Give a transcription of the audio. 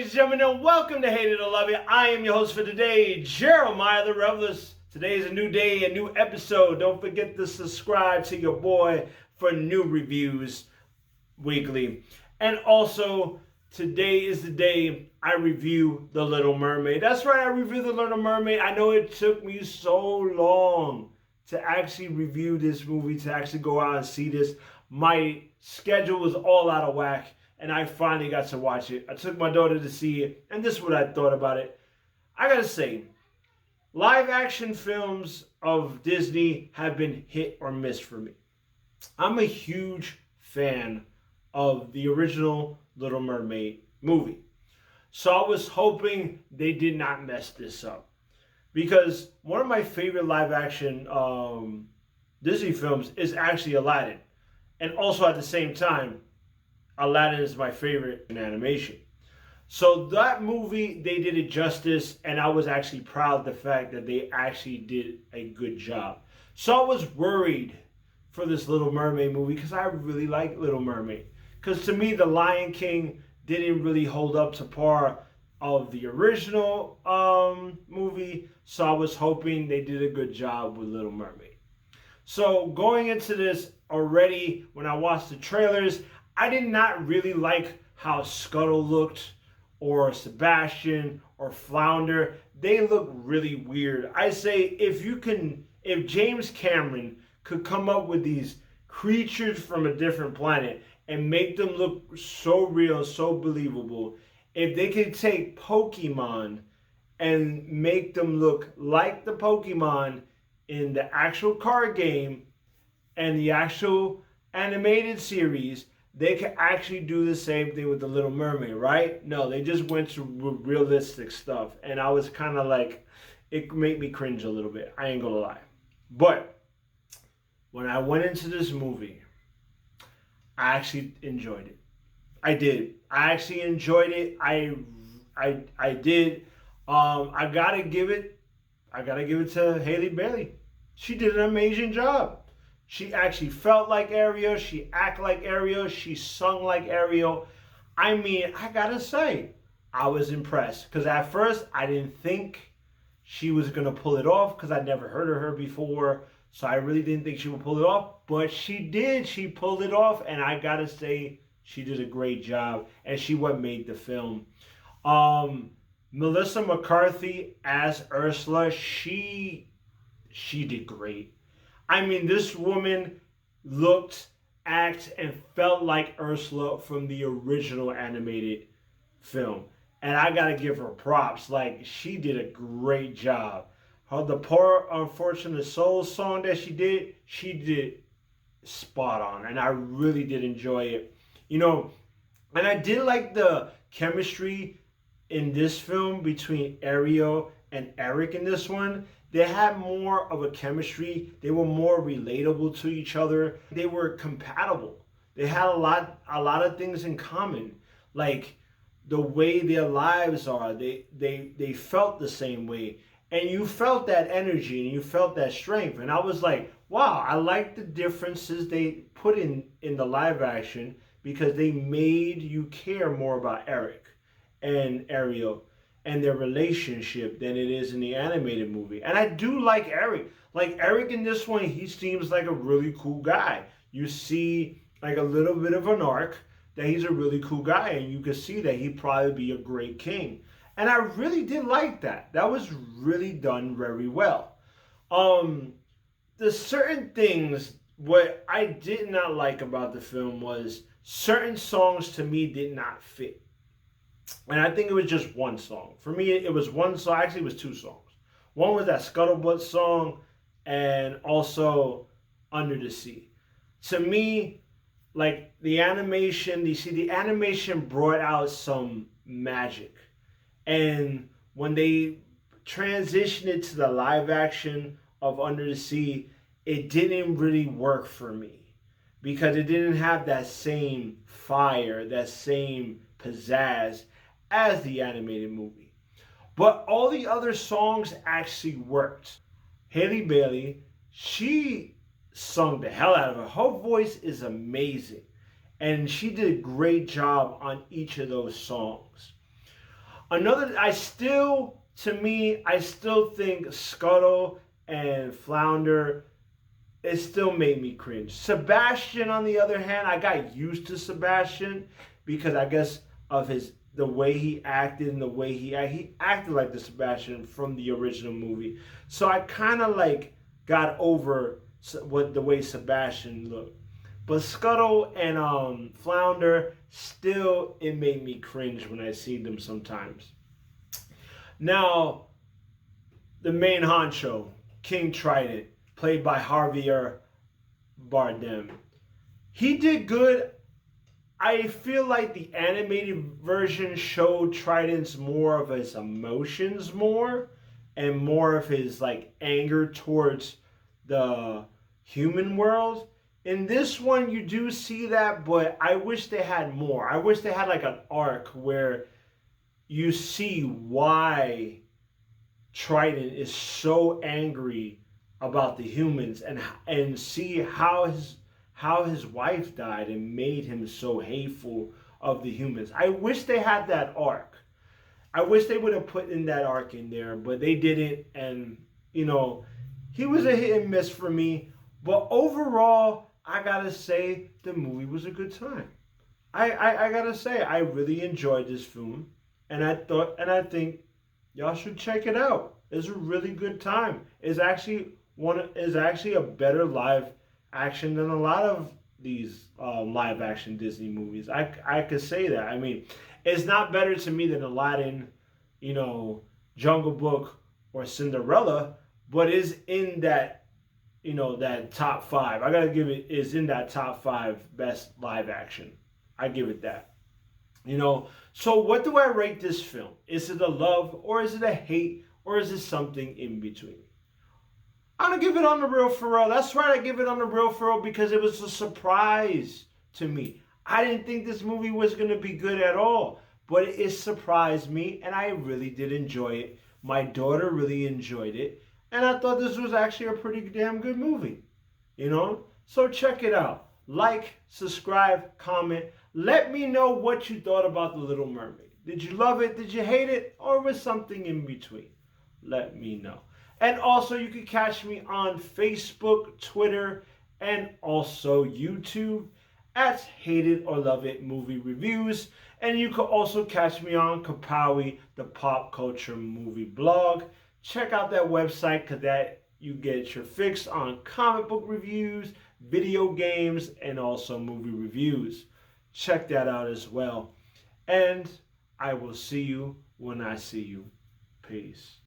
ladies and gentlemen, and welcome to Hate It or Love It. I am your host for today, Jeremiah the Revelist. Today is a new day, a new episode. Don't forget to subscribe to your boy for new reviews weekly. And also, today is the day I review The Little Mermaid. That's right, I review The Little Mermaid. I know it took me so long to actually review this movie, to actually go out and see this. My schedule was all out of whack, and I finally got to watch it. I took my daughter to see it, and this is what I thought about it. I gotta say, live action films of Disney have been hit or miss for me. I'm a huge fan of the original Little Mermaid movie. So I was hoping they did not mess this up. Because one of my favorite live action Disney films is actually Aladdin. And also at the same time, Aladdin is my favorite in animation. So that movie, they did it justice, and I was actually proud of the fact that they actually did a good job. So I was worried for this Little Mermaid movie because I really like Little Mermaid. Because to me, The Lion King didn't really hold up to par of the original movie. So I was hoping they did a good job with Little Mermaid. So going into this already, when I watched the trailers, I did not really like how Scuttle looked, or Sebastian, or Flounder. They look really weird. I say if James Cameron could come up with these creatures from a different planet and make them look so real, so believable, if they could take Pokemon and make them look like the Pokemon in the actual card game and the actual animated series, they could actually do the same thing with The Little Mermaid, right? No, they just went to realistic stuff. And I was kind of like, it made me cringe a little bit. I ain't gonna lie. But when I went into this movie, I actually enjoyed it. I did. I actually enjoyed it. I did. I gotta give it to Halle Bailey. She did an amazing job. She actually felt like Ariel. She acted like Ariel. She sung like Ariel. I mean, I gotta say, I was impressed. Because at first, I didn't think she was gonna pull it off because I never heard of her before. So I really didn't think she would pull it off. But she did. She pulled it off. And I gotta say, she did a great job. And she what made the film. Melissa McCarthy as Ursula, she did great. I mean, this woman looked, acted, and felt like Ursula from the original animated film. And I gotta give her props. Like, she did a great job. The Poor Unfortunate Soul song that she did spot on. And I really did enjoy it. You know, and I did like the chemistry in this film between Ariel and Eric in this one. They had more of a chemistry. They were more relatable to each other. They were compatible. They had a lot of things in common. Like the way their lives are, they felt the same way. And you felt that energy and you felt that strength. And I was like, wow, I like the differences they put in the live action because they made you care more about Eric and Ariel and their relationship than it is in the animated movie. And I do like Eric. Like Eric in this one, he seems like a really cool guy. You see like a little bit of an arc that he's a really cool guy, and you can see that he'd probably be a great king. And I really did like that. That was really done very well. The certain things, what I did not like about the film was certain songs to me did not fit. And I think it was just one song. For me, it was one song. Actually, it was two songs. One was that Scuttlebutt song and also Under the Sea. To me, like the animation, the animation brought out some magic. And when they transitioned it to the live action of Under the Sea, it didn't really work for me. Because it didn't have that same fire, that same pizzazz as the animated movie. But all the other songs actually worked. Halle Bailey, she sung the hell out of it. Her voice is amazing. And she did a great job on each of those songs. I still think Scuttle and Flounder, it still made me cringe. Sebastian, on the other hand, I got used to Sebastian because I guess of the way he acted and the way he acted like the Sebastian from the original movie. So I kind of like got over the way Sebastian looked. But Scuttle and Flounder, still, it made me cringe when I see them sometimes. Now, the main honcho, King Triton, played by Javier Bardem. He did good. I feel like the animated version showed Triton's more of his emotions more and more of his like anger towards the human world. In this one, you do see that, but I wish they had more. I wish they had like an arc where you see why Triton is so angry about the humans and see how his wife died and made him so hateful of the humans. I wish they had that arc. I wish they would have put in that arc in there, but they didn't. And he was a hit and miss for me. But overall, I gotta say the movie was a good time. I gotta say I really enjoyed this film, and I think y'all should check it out. It's a really good time. It's actually a better live action than a lot of these live action Disney movies. I could say that. I mean, it's not better to me than Aladdin, Jungle Book or Cinderella, but is in that that top 5. I gotta give is in that top 5 best live action. I give it that. So what do I rate this film? Is it a love or is it a hate or is it something in between? I'm gonna give it on the real for real. That's right, I give it on the real for real because it was a surprise to me. I didn't think this movie was gonna be good at all, but it surprised me and I really did enjoy it. My daughter really enjoyed it, and I thought this was actually a pretty damn good movie. So check it out. Like, subscribe, comment. Let me know what you thought about The Little Mermaid. Did you love it? Did you hate it? Or was something in between? Let me know. And also, you can catch me on Facebook, Twitter, and also YouTube at Hate It or Love It Movie Reviews. And you can also catch me on KerPOWie, the pop culture movie blog. Check out that website because that you get your fix on comic book reviews, video games, and also movie reviews. Check that out as well. And I will see you when I see you. Peace.